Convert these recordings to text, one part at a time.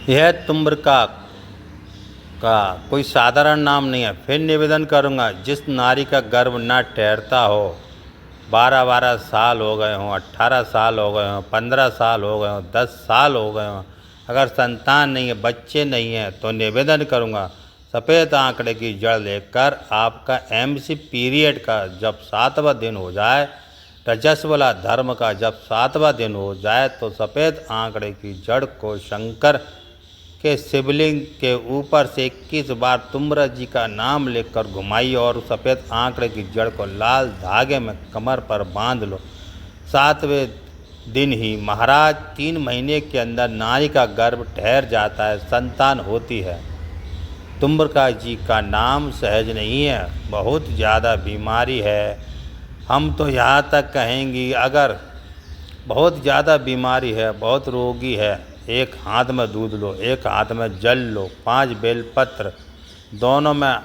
यह तुम्रका का कोई साधारण नाम नहीं है। फिर निवेदन करूंगा, जिस नारी का गर्भ न ठहरता हो, 12-12 साल हो गए हों, 18 साल हो गए हों, 15 साल हो गए हों, 10 साल हो गए हों, अगर संतान नहीं है, बच्चे नहीं है, तो निवेदन करूंगा सफ़ेद आंकड़े की जड़ लेकर आपका एमसी पीरियड का जब 7वां दिन हो जाए, रजस्वला धर्म का जब 7वां दिन हो जाए, तो सफ़ेद आंकड़े की जड़ को शंकर के शिवलिंग के ऊपर से 21 बार तुम्र जी का नाम लेकर घुमाइए और सफ़ेद आंकड़े की जड़ को लाल धागे में कमर पर बांध लो। 7वें दिन ही महाराज 3 महीने के अंदर नारी का गर्भ ठहर जाता है, संतान होती है। तुम्रका जी का नाम सहज नहीं है, बहुत ज़्यादा बीमारी है। हम तो यहाँ तक कहेंगे, अगर बहुत ज़्यादा बीमारी है, बहुत रोगी है, एक हाथ में दूध लो, एक हाथ में जल लो, 5 बेलपत्र दोनों में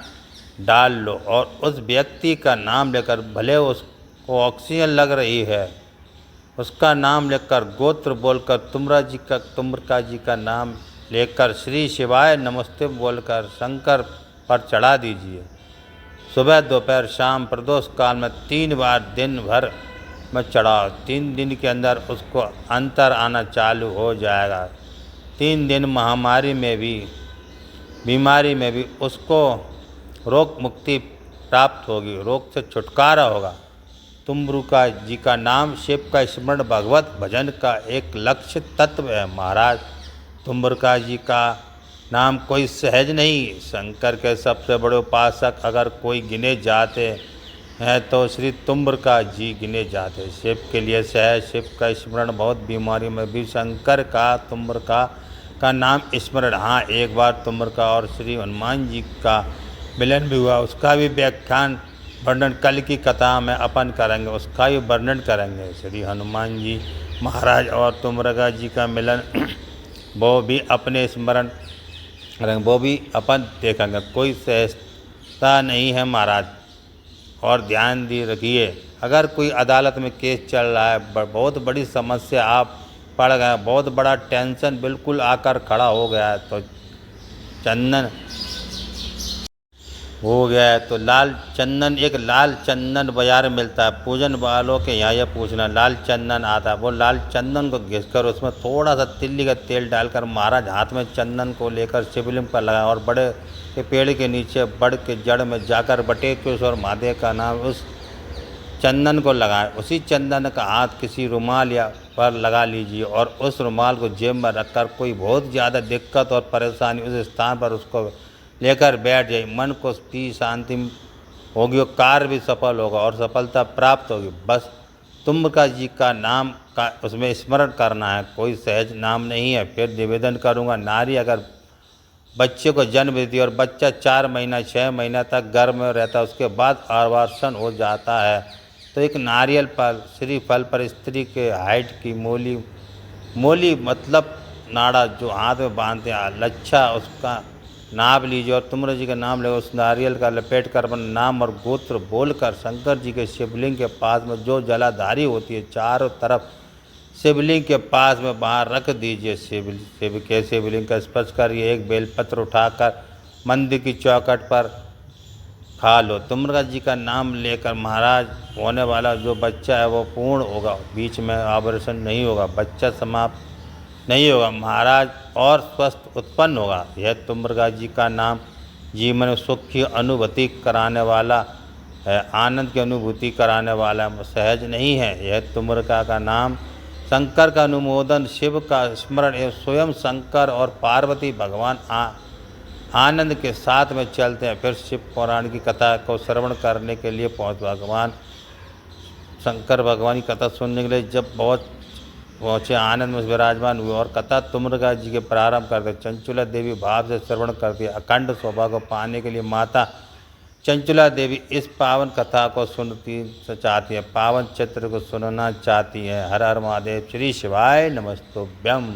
डाल लो और उस व्यक्ति का नाम लेकर, भले उसको ऑक्सीजन लग रही है, उसका नाम लेकर, गोत्र बोलकर, तुम्रका जी का नाम लेकर, श्री शिवाय नमस्ते बोलकर शंकर पर चढ़ा दीजिए। सुबह दोपहर शाम प्रदोष काल में 3 बार दिन भर में चढ़ाओ। 3 दिन के अंदर उसको अंतर आना चालू हो जाएगा। 3 दिन महामारी में भी, बीमारी में भी उसको रोग मुक्ति प्राप्त होगी, रोग से छुटकारा होगा। तुम्रुका जी का नाम शिव का स्मरण, भगवत भजन का एक लक्ष्य तत्व है। महाराज तुम्रुका जी का नाम कोई सहज नहीं। शंकर के सबसे बड़े उपासक अगर कोई गिने जाते हैं तो श्री तुम्रका जी गिने जाते। शिव के लिए सहज, शिव का स्मरण, बहुत बीमारी में भी शंकर का तुम्रका का नाम स्मरण। हाँ, एक बार तुम्रका और श्री हनुमान जी का मिलन भी हुआ, उसका भी व्याख्यान वर्णन कल की कथा में अपन करेंगे, उसका भी वर्णन करेंगे। श्री हनुमान जी महाराज और तुम्रका जी का मिलन वो भी अपने स्मरण करेंगे, वो भी अपन देखेंगे। कोई सहजता नहीं है महाराज। और ध्यान दी रखिए, अगर कोई अदालत में केस चल रहा है, बहुत बड़ी समस्या आप पड़ गए, बहुत बड़ा टेंशन बिल्कुल आकर खड़ा हो गया है, तो चंदन हो गया है तो लाल चंदन, एक लाल चंदन बाजार में मिलता है, पूजन वालों के यहाँ यह पूछना, लाल चंदन आता है, वो लाल चंदन को घिसकर उसमें थोड़ा सा तिल्ली का तेल डालकर महाराज हाथ में चंदन को लेकर शिवलिंग पर लगाएं और बड़े के पेड़ के नीचे बड़ के जड़ में जाकर बटेश्वर महादेव का नाम उस चंदन को लगाएं। उसी चंदन का हाथ किसी रुमाल या पर लगा लीजिए और उस रुमाल को जेब में रखकर कोई बहुत ज़्यादा दिक्कत और परेशानी उस स्थान पर उसको लेकर बैठ जाए। मन को की शांति होगी और कार्य भी सफल होगा और सफलता प्राप्त होगी। बस तुम्रका जी का नाम का उसमें स्मरण करना है, कोई सहज नाम नहीं है। फिर निवेदन करूँगा, नारी अगर बच्चे को जन्म देती है और बच्चा 4 महीना 6 महीना तक गर्भ में रहता है, उसके बाद आवासन हो जाता है, तो एक नारियल पर, श्रीफल पर स्त्री के हाइट की मोली मतलब नाड़ा जो हाथ में बांधते हैं, लच्छा, उसका नाप लीजिए और तुम्र जी का नाम ले, उस नारियल का लपेट कर अपना नाम और गोत्र बोलकर शंकर जी के शिवलिंग के पास में जो जलाधारी होती है, चारों तरफ शिवलिंग के पास में बाहर रख दीजिए। शिवलिंग का स्पर्श करिए। एक बेलपत्र उठाकर मंदिर की चौखट पर खा लो। तुम्रका जी का नाम लेकर महाराज होने वाला जो बच्चा है वो पूर्ण होगा, बीच में ऑपरेशन नहीं होगा, बच्चा समाप्त नहीं होगा महाराज, और स्वस्थ उत्पन्न होगा। यह तुम्रका जी का नाम जीवन में सुख की अनुभूति कराने वाला है, आनंद की अनुभूति कराने वाला है, सहज नहीं है। यह तुम्रका का नाम शंकर का अनुमोदन, शिव का स्मरण एवं स्वयं शंकर और पार्वती भगवान आनंद के साथ में चलते हैं। फिर शिव पुराण की कथा को श्रवण करने के लिए भगवान शंकर भगवान की कथा सुनने के लिए जब पहुँचे, आनंद में विराजमान हुए और कथा तुम्रका जी के प्रारंभ करते। चंचुला देवी भाव से श्रवण करती है। अखंड शोभा को पाने के लिए माता चंचुला देवी इस पावन कथा को सुनती चाहती है, पावन चित्र को सुनना चाहती है। हर हर महादेव, श्री शिवाय नमस्तुभ्यम।